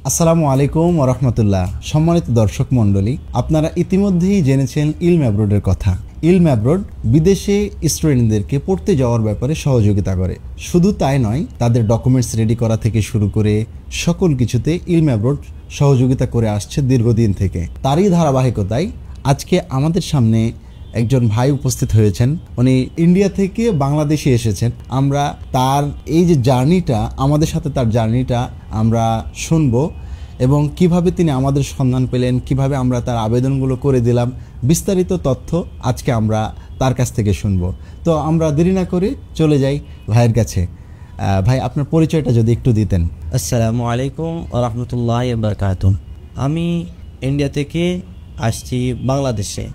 আসসালামু আলাইকুম ওয়া রাহমাতুল্লাহ। সম্মানিত দর্শক মণ্ডলী, আপনারা ইতিমধ্যেই জেনেছেন ইলম অ্যাব্রোডের কথা। ইলম অ্যাব্রোড বিদেশে স্টুডেন্টদেরকে পড়তে যাওয়ার ব্যাপারে সহযোগিতা করে। শুধু তাই নয়, তাদের ডকুমেন্টস রেডি করা থেকে শুরু করে সকল কিছুতে ইলম অ্যাব্রোড সহযোগিতা করে আসছে দীর্ঘদিন থেকে। তারই ধারাবাহিকতায় আজকে আমাদের সামনে একজন ভাই উপস্থিত হয়েছেন। উনি ইন্ডিয়া থেকে বাংলাদেশে এসেছেন। আমরা তার এই যে জার্নিটা, আমাদের সাথে তার জার্নিটা আমরা শুনবো এবং কিভাবে তিনি আমাদের সন্ধান পেলেন, কিভাবে আমরা তার আবেদনগুলো করে দিলাম, বিস্তারিত তথ্য আজকে আমরা তার কাছ থেকে শুনবো। তো আমরা দেরি না করে চলে যাই ভাইয়ের কাছে। ভাই, আপনার পরিচয়টা যদি একটু দিতেন। আসসালামু আলাইকুম ওয়া রাহমাতুল্লাহি ওয়া বারাকাতুহু। আমি ইন্ডিয়া থেকে আসছি বাংলাদেশে।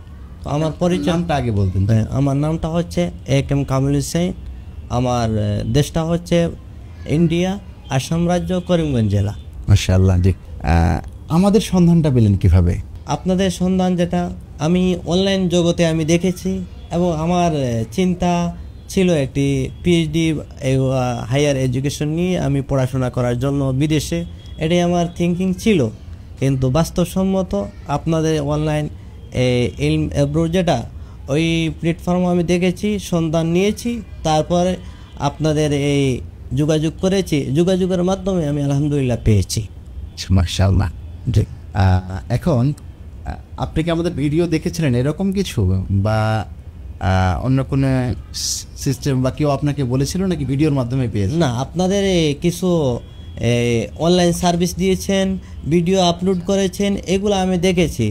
আমার পরিচয়টা আগে বলতেন। আমার নামটা হচ্ছে একেএম কামরুল হোসেন। আমার দেশটা হচ্ছে ইন্ডিয়া, আসাম রাজ্য, করিমগঞ্জ জেলা। মাশাআল্লাহ। জি, আমাদের সন্ধানটা পেলেন কিভাবে? আপনাদের সন্ধান যেটা আমি অনলাইন জগতে আমি দেখেছি এবং আমার চিন্তা ছিল একটি পিএইচডি হায়ার এডুকেশন নিয়ে আমি পড়াশোনা করার জন্য বিদেশে, এটাই আমার থিঙ্কিং ছিল। কিন্তু বাস্তবসম্মত আপনাদের অনলাইন ইলম অ্যাব্রোড যেটা, ওই প্ল্যাটফর্ম আমি দেখেছি, সন্ধান নিয়েছি, তারপরে আপনাদের এই যোগাযোগ করেছি। যোগাযোগের মাধ্যমে আমি আলহামদুলিল্লাহ পেয়েছি। মাশাআল্লাহ। জি, এখন আপনি কি আমাদের ভিডিও দেখেছিলেন এরকম কিছু, বা অন্য কোনো সিস্টেম বা কেউ আপনাকে বলেছিল নাকি ভিডিওর মাধ্যমে পেয়েছেন? না, আপনাদের কিছু অনলাইন সার্ভিস দিয়েছেন, ভিডিও আপলোড করেছেন, এগুলো আমি দেখেছি।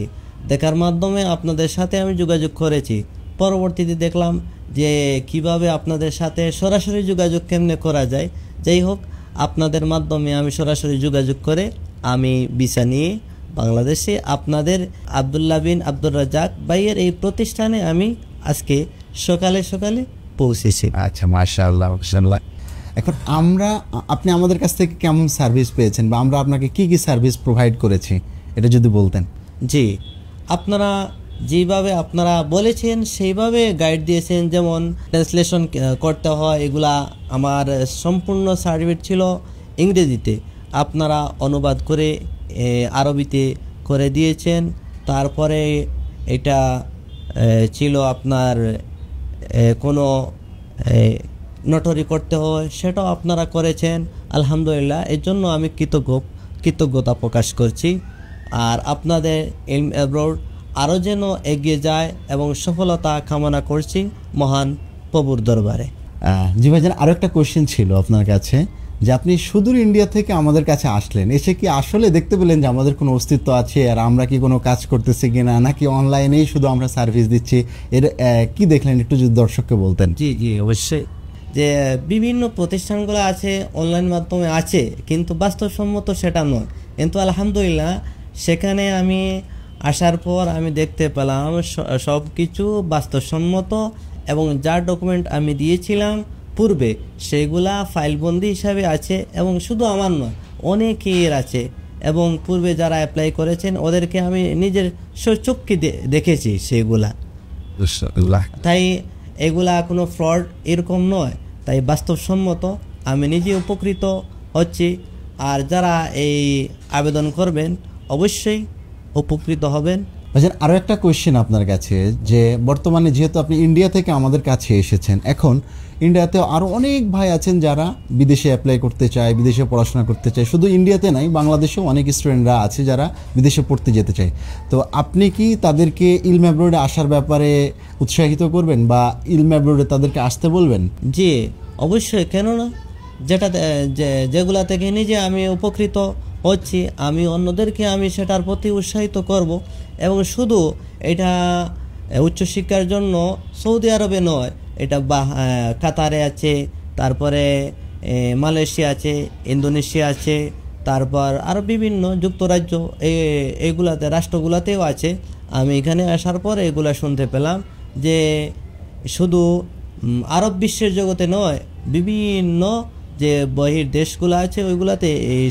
দেখার মাধ্যমে আপনাদের সাথে আমি যোগাযোগ করেছি। পরবর্তীতে দেখলাম যে কিভাবে আপনাদের সাথে সরাসরি যোগাযোগ কেমনে করা যায়। যাই হোক, আপনাদের মাধ্যমে আমি সরাসরি যোগাযোগ করে আমি ভিসা নিয়ে বাংলাদেশে আপনাদের আব্দুল্লাহ বিন আব্দুর রাজ্জাক ভাইয়ের এই প্রতিষ্ঠানে আমি আজকে সকালে সকালে পৌঁছেছি। আচ্ছা, মাশাআল্লাহ মাশাআল্লাহ। এখন আপনি আমাদের কাছ থেকে কেমন সার্ভিস পেয়েছেন, বা আমরা আপনাকে কি কি সার্ভিস প্রোভাইড করেছি, এটা যদি বলতেন। জি, আপনারা যেভাবে আপনারা বলেছেন সেইভাবে গাইড দিয়েছেন, যেমন ট্রান্সলেশন করতে হয়, এগুলা আমার সম্পূর্ণ সার্টিফিকেট ছিল ইংরেজিতে, আপনারা অনুবাদ করে আরবিতে করে দিয়েছেন। তারপরে এটা ছিল আপনার কোনো নোটারি করতে হয়, সেটাও আপনারা করেছেন। আলহামদুলিল্লাহ, এর জন্য আমি কৃতজ্ঞতা প্রকাশ করছি। আর আপনাদের ইলম অ্যাব্রোড আরও যেন এগিয়ে যায় এবং সফলতা কামনা করছি মহান প্রভুর দরবারে। জি ভাইজান, আরও একটা কোয়েশ্চেন ছিল আপনার কাছে, যে আপনি সুদূর ইন্ডিয়া থেকে আমাদের কাছে আসলেন, এসে কি আসলে দেখতে পেলেন যে আমাদের কোনো অস্তিত্ব আছে, আর আমরা কি কোনো কাজ করতেছি কিনা, নাকি অনলাইনেই শুধু আমরা সার্ভিস দিচ্ছি, এর কি দেখলেন একটু যদি দর্শককে বলতেন। জি জি, অবশ্যই। যে বিভিন্ন প্রতিষ্ঠানগুলো আছে, অনলাইন মাধ্যমে আছে, কিন্তু বাস্তবসম্মত সেটা নয়। কিন্তু আলহামদুলিল্লাহ, সেখানে আমি আসার পর আমি দেখতে পেলাম সব কিছু বাস্তবসম্মত, এবং যার ডকুমেন্ট আমি দিয়েছিলাম পূর্বে সেগুলা ফাইলবন্দি হিসাবে আছে, এবং শুধু আমার নয়, অনেকের আছে, এবং পূর্বে যারা অ্যাপ্লাই করেছেন ওদেরকে আমি নিজের চোখে দেখেছি সেগুলা। তাই এগুলা কোনো ফ্রড এরকম নয়, তাই বাস্তবসম্মত আমি নিজে উপকৃত হচ্ছি। আর যারা এই আবেদন করবেন অবশ্যই উপকৃত হবেন। আরও একটা কোয়েশ্চেন আপনার কাছে, যে বর্তমানে যেহেতু আপনি ইন্ডিয়া থেকে আমাদের কাছে এসেছেন, এখন ইন্ডিয়াতে আরও অনেক ভাই আছেন যারা বিদেশে অ্যাপ্লাই করতে চায়, বিদেশে পড়াশোনা করতে চায়। শুধু ইন্ডিয়াতে নাই, বাংলাদেশেও অনেক স্টুডেন্টরা আছে যারা বিদেশে পড়তে যেতে চায়। তো আপনি কি তাদেরকে ইলম অ্যাব্রোডে আসার ব্যাপারে উৎসাহিত করবেন, বা ইলম অ্যাব্রোডে তাদেরকে আসতে বলবেন? জি অবশ্যই, কেন না। যেগুলা থেকে নিজে আমি উপকৃত হচ্ছি, আমি অন্যদেরকে আমি সেটার প্রতি উৎসাহিত করব। এবং শুধু এটা উচ্চশিক্ষার জন্য সৌদি আরবে নয়, এটা কাতারে আছে, তারপরে মালয়েশিয়া আছে, ইন্দোনেশিয়া আছে, তারপর আরও বিভিন্ন যুক্তরাজ্য এইগুলাতে রাষ্ট্রগুলাতেও আছে। আমি এখানে আসার পর এগুলা শুনতে পেলাম যে শুধু আরব বিশ্বের জগতে নয়, বিভিন্ন যে বহির দেশগুলো আছে ওইগুলাতে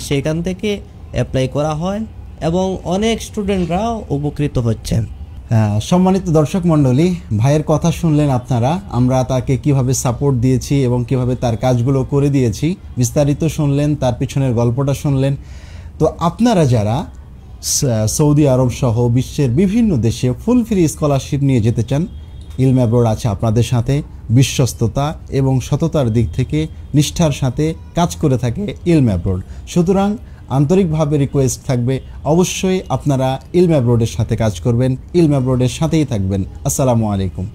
সেখান থেকে অ্যাপ্লাই করা হয়, এবং অনেক স্টুডেন্টরাও উপকৃত হচ্ছেন। সম্মানিত দর্শক মণ্ডলী, ভাইয়ের কথা শুনলেন আপনারা, আমরা তাকে কিভাবে সাপোর্ট দিয়েছি এবং কিভাবে তার কাজগুলো করে দিয়েছি, বিস্তারিত শুনলেন, তার পিছনের গল্পটা শুনলেন। তো তো আপনারা যারা সৌদি আরব সহ বিশ্বের বিভিন্ন দেশে ফুল ফ্রি স্কলারশিপ নিয়ে যেতে চান, ইলম অ্যাব্রোড আছে আপনাদের সাথে। বিশ্বস্ততা এবং সততার দিক থেকে নিষ্ঠার সাথে কাজ করে থাকে ইলম অ্যাব্রোড। সুতরাং আন্তরিকভাবে রিকোয়েস্ট থাকবে, অবশ্যই আপনারা ইলম অ্যাব্রোডের সাথে কাজ করবেন, ইলম অ্যাব্রোডের সাথেই থাকবেন। আসসালামু আলাইকুম।